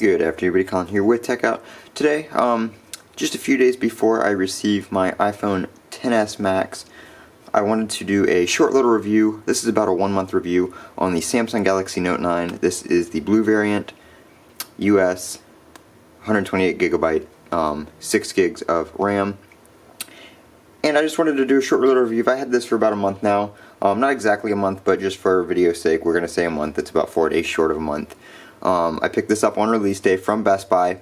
Good afternoon, everybody. Colin here with Techout. Today, just a few days before I receive my iPhone XS Max, I wanted to do a short little review. This is about a 1-month review on the Samsung Galaxy Note 9. This is the blue variant, US, 128 gigabyte, 6 gigs of RAM. And I just wanted to do a short little review. I've had this for about a month now. Not exactly a month, but just for video's sake, we're going to say a month. It's about 4 days short of a month. I picked this up on release day from Best Buy.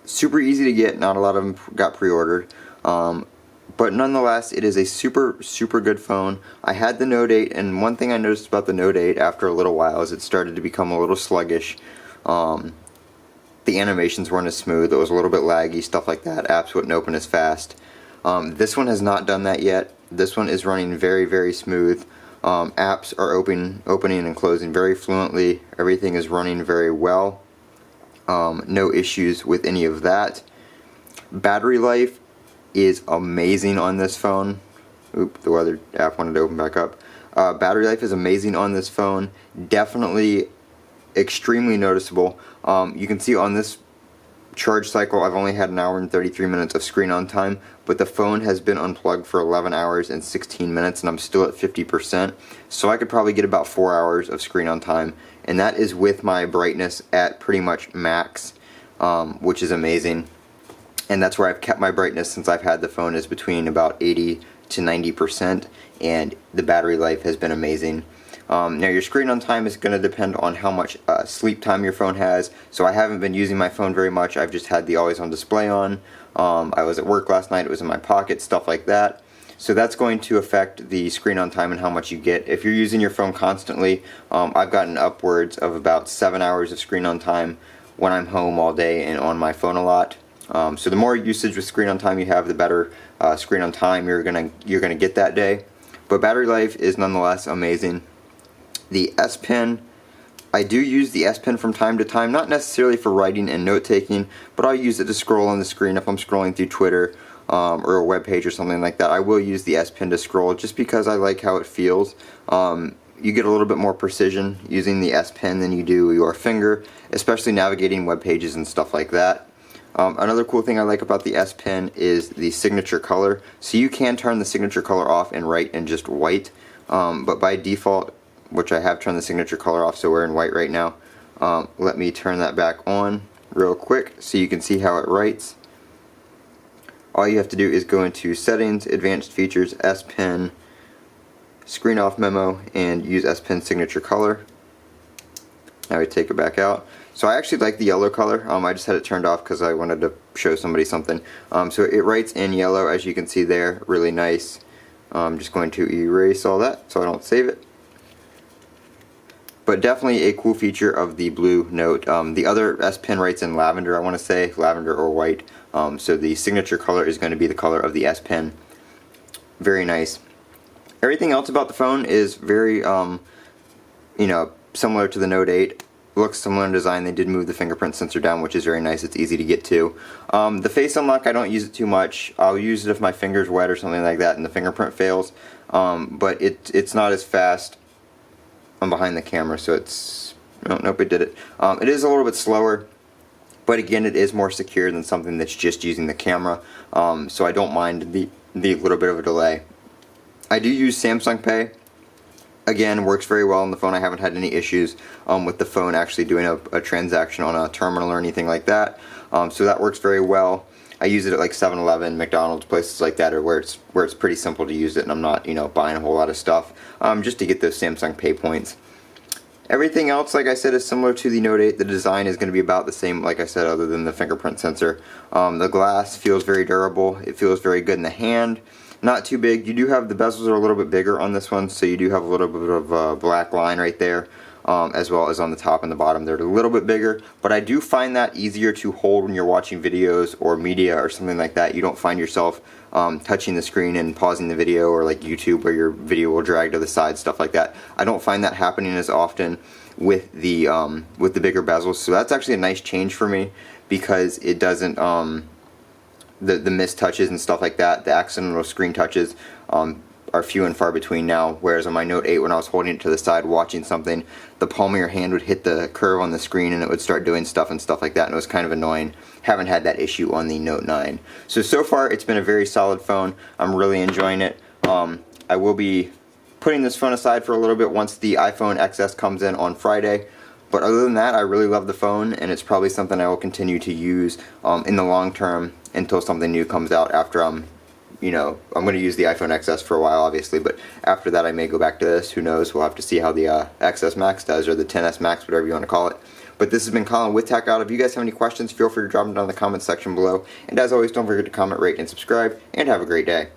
Super easy to get, not a lot of them got pre-ordered. But nonetheless, it is a super good phone. I had the Note 8, and one thing I noticed about the Note 8 after a little while is it started to become a little sluggish. The animations weren't as smooth, it was a little bit laggy, stuff like that. Apps wouldn't open as fast. This one has not done that yet. This one is running very smooth. Apps are opening and closing very fluently. Everything is running very well. No issues with any of that. Battery life is amazing on this phone. Oop, the weather app wanted to open back up. Battery life is amazing on this phone. Definitely extremely noticeable. You can see on this charge cycle I've only had 1 hour and 33 minutes of screen on time, but the phone has been unplugged for 11 hours and 16 minutes and I'm still at 50%, so I could probably get about 4 hours of screen on time, and that is with my brightness at pretty much max, which is amazing. And that's where I've kept my brightness since I've had the phone, is between about 80 to 90%, and the battery life has been amazing. Now your screen on time is going to depend on how much sleep time your phone has, so I haven't been using my phone very much. I've just had the always on display on. I was at work last night, it was in my pocket, stuff like that. So that's going to affect the screen on time and how much you get. If you're using your phone constantly, I've gotten upwards of about 7 hours of screen on time when I'm home all day and on my phone a lot. So the more usage with screen on time you have, the better screen on time you're gonna get that day. But battery life is nonetheless amazing. The S Pen, I do use the S Pen from time to time, not necessarily for writing and note taking, but I'll use it to scroll on the screen if I'm scrolling through Twitter or a web page or something like that. I will use the S Pen to scroll just because I like how it feels. You get a little bit more precision using the S Pen than you do your finger, especially navigating web pages and stuff like that. Another cool thing I like about the S Pen is the signature color. So you can turn the signature color off and write in just white, but by default, which I have turned the signature color off, so we're in white right now. Let me turn that back on real quick so you can see how it writes. All you have to do is go into Settings, Advanced Features, S Pen, Screen Off Memo, and use S Pen Signature Color. Now we take it back out. So I actually like the yellow color. I just had it turned off because I wanted to show somebody something. So it writes in yellow, as you can see there, really nice. I'm just going to erase all that so I don't save it. But definitely a cool feature of the blue Note. The other S Pen writes in lavender, I want to say, lavender or white. So the signature color is going to be the color of the S Pen. Very nice. Everything else about the phone is very, similar to the Note 8. Looks similar in design. They did move the fingerprint sensor down, which is very nice. It's easy to get to. The face unlock, I don't use it too much. I'll use it if my finger's wet or something like that and the fingerprint fails. But it's not as fast. I'm behind the camera, so it's... nope, it did it. It is a little bit slower, but again, it is more secure than something that's just using the camera. So I don't mind the little bit of a delay. I do use Samsung Pay. Again, works very well on the phone. I haven't had any issues with the phone actually doing a transaction on a terminal or anything like that. So that works very well. I use it at like 7-Eleven, McDonald's, places like that, or where it's pretty simple to use it, and I'm not buying a whole lot of stuff just to get those Samsung Pay points. Everything else, like I said, is similar to the Note 8. The design is going to be about the same, like I said, other than the fingerprint sensor. The glass feels very durable. It feels very good in the hand. Not too big. You do have the bezels are a little bit bigger on this one, so you do have a little bit of a black line right there, as well as on the top and the bottom. They're a little bit bigger, but I do find that easier to hold when you're watching videos or media or something like that. You don't find yourself touching the screen and pausing the video, or like YouTube where your video will drag to the side, stuff like that. I don't find that happening as often with the bigger bezels, so that's actually a nice change for me because it doesn't the missed touches and stuff like that, the accidental screen touches. are few and far between now, whereas on my Note 8, when I was holding it to the side watching something, the palm of your hand would hit the curve on the screen and it would start doing stuff and stuff like that, and it was kind of annoying. Haven't had that issue on the Note 9. So far it's been a very solid phone. I'm really enjoying it. I will be putting this phone aside for a little bit once the iPhone XS comes in on Friday. But other than that, I really love the phone, and it's probably something I will continue to use in the long term until something new comes out. After I'm going to use the iPhone XS for a while, obviously, but after that I may go back to this. Who knows? We'll have to see how the XS Max does, or the XS Max, whatever you want to call it. But this has been Colin with Techout. If you guys have any questions, feel free to drop them down in the comments section below. And as always, don't forget to comment, rate, and subscribe, and have a great day.